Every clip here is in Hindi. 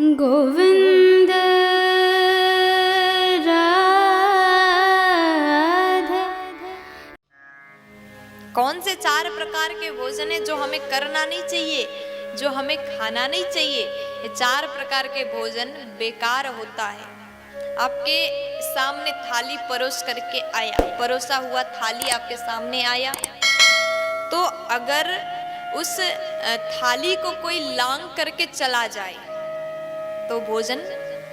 गोविंद राधे। कौन से 4 प्रकार के भोजन है जो हमें करना नहीं चाहिए, जो हमें खाना नहीं चाहिए? ये 4 प्रकार के भोजन बेकार होता है। आपके सामने थाली परोस करके आया, परोसा हुआ थाली आपके सामने आया, तो अगर उस थाली को कोई लांग करके चला जाए तो भोजन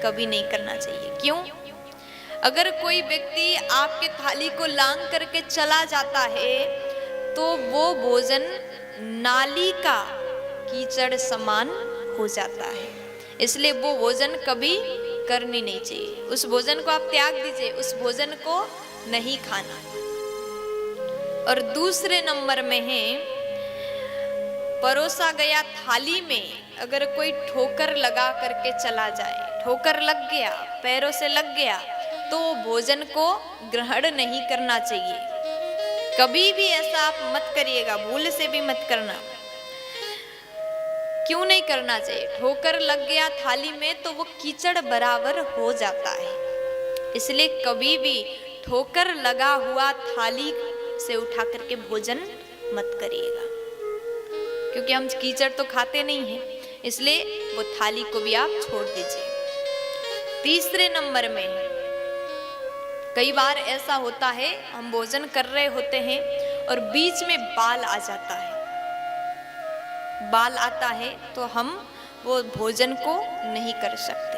कभी नहीं करना चाहिए। क्यों? अगर कोई व्यक्ति आपके थाली को लांग करके चला जाता है तो वो भोजन नाली का कीचड़ समान हो जाता है, इसलिए वो भोजन कभी करनी नहीं चाहिए। उस भोजन को आप त्याग दीजिए, उस भोजन को नहीं खाना। और दूसरे नंबर में है, परोसा गया थाली में अगर कोई ठोकर लगा करके चला जाए, ठोकर लग गया, पैरों से लग गया, तो भोजन को ग्रहण नहीं करना चाहिए। कभी भी ऐसा आप मत करिएगा, भूल से भी मत करना। क्यों नहीं करना चाहिए? ठोकर लग गया थाली में तो वो कीचड़ बराबर हो जाता है, इसलिए कभी भी ठोकर लगा हुआ थाली से उठा करके भोजन मत करिएगा, क्योंकि हम कीचड़ तो खाते नहीं हैं, इसलिए वो थाली को भी आप छोड़ दीजिए। तीसरे नंबर में, कई बार ऐसा होता है हम भोजन कर रहे होते हैं और बीच में बाल आ जाता है, बाल आता है तो हम वो भोजन को नहीं कर सकते।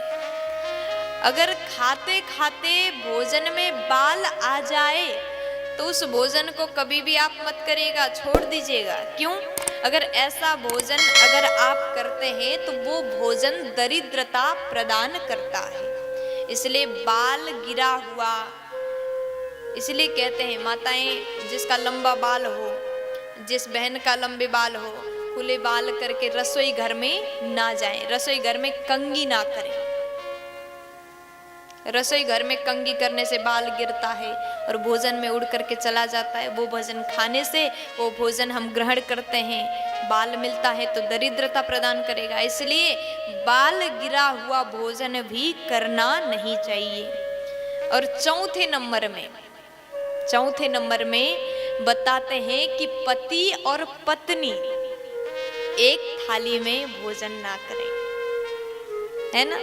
अगर खाते खाते भोजन में बाल आ जाए तो उस भोजन को कभी भी आप मत करिएगा, छोड़ दीजिएगा। क्यों? अगर ऐसा भोजन अगर आप करते हैं तो वो भोजन दरिद्रता प्रदान करता है, इसलिए बाल गिरा हुआ, इसलिए कहते हैं माताएं, जिसका लंबा बाल हो, जिस बहन का लंबे बाल हो, खुले बाल करके रसोई घर में ना जाएं, रसोई घर में कंघी ना करें। रसोई घर में कंघी करने से बाल गिरता है और भोजन में उड़ करके चला जाता है। वो भोजन खाने से, वो भोजन हम ग्रहण करते हैं, बाल मिलता है तो दरिद्रता प्रदान करेगा, इसलिए बाल गिरा हुआ भोजन भी करना नहीं चाहिए। और चौथे नंबर में बताते हैं कि पति और पत्नी एक थाली में भोजन ना करें, है ना?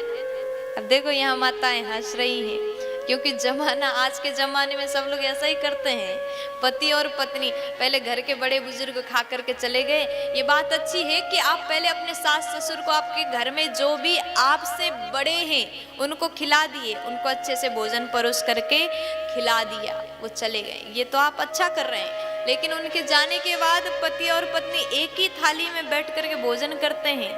अब देखो यहाँ माताएं हंस रही हैं, क्योंकि जमाना, आज के जमाने में सब लोग ऐसा ही करते हैं। पति और पत्नी, पहले घर के बड़े बुजुर्ग खा करके चले गए। ये बात अच्छी है कि आप पहले अपने सास ससुर को, आपके घर में जो भी आपसे बड़े हैं उनको खिला दिए, उनको अच्छे से भोजन परोस करके खिला दिया, वो चले गए, ये तो आप अच्छा कर रहे हैं। लेकिन उनके जाने के बाद पति और पत्नी एक ही थाली में बैठ करके भोजन करते हैं।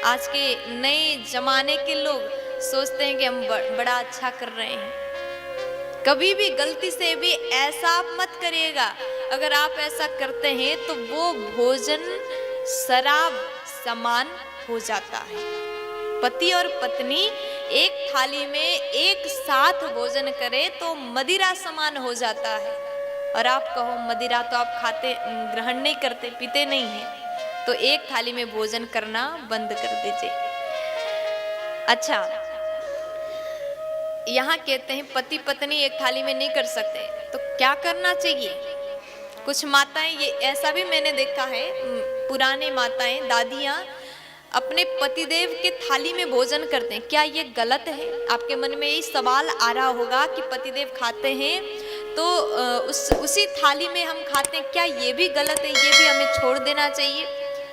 आज के नए जमाने के लोग सोचते हैं कि हम बड़ा अच्छा कर रहे हैं। कभी भी गलती से भी ऐसा आप मत करिएगा। अगर आप ऐसा करते हैं तो वो भोजन शराब समान हो जाता है। पति और पत्नी एक थाली में एक साथ भोजन करे तो मदिरा समान हो जाता है। और आप कहो मदिरा तो आप खाते, ग्रहण नहीं करते, पीते नहीं हैं, तो एक थाली में भोजन करना बंद कर दीजिए। अच्छा, यहाँ कहते हैं पति पत्नी एक थाली में नहीं कर सकते, तो क्या करना चाहिए? कुछ माताएं, ये ऐसा भी मैंने देखा है, पुराने माताएं, दादियां अपने पतिदेव के थाली में भोजन करते हैं। क्या ये गलत है? आपके मन में यही सवाल आ रहा होगा कि पतिदेव खाते हैं तो उसी थाली में हम खाते हैं, क्या ये भी गलत है? ये भी हमें छोड़ देना चाहिए?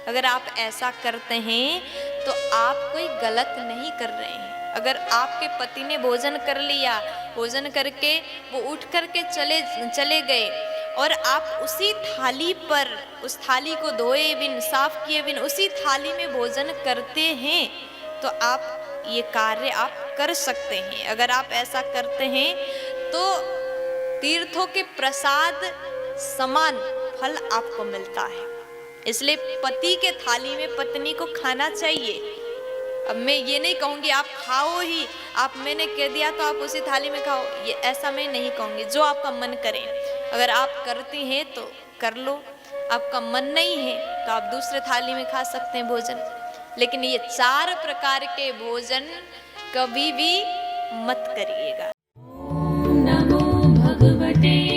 अगर आप ऐसा करते हैं तो आप कोई गलत नहीं कर रहे हैं। अगर आपके पति ने भोजन कर लिया, भोजन करके वो उठ करके चले गए और आप उसी थाली पर, उस थाली को धोए बिन, साफ किए बिन उसी थाली में भोजन करते हैं, तो आप ये कार्य आप कर सकते हैं। अगर आप ऐसा करते हैं तो तीर्थों के प्रसाद समान फल आपको मिलता है, इसलिए पति के थाली में पत्नी को खाना चाहिए। अब मैं ये नहीं कहूँगी आप खाओ ही, आप मैंने कह दिया तो आप उसी थाली में खाओ, ये ऐसा मैं नहीं कहूँगी। जो आपका मन करे, अगर आप करती हैं तो कर लो, आपका मन नहीं है तो आप दूसरे थाली में खा सकते हैं भोजन। लेकिन ये 4 प्रकार के भोजन कभी भी मत करिएगा। नमो भगवते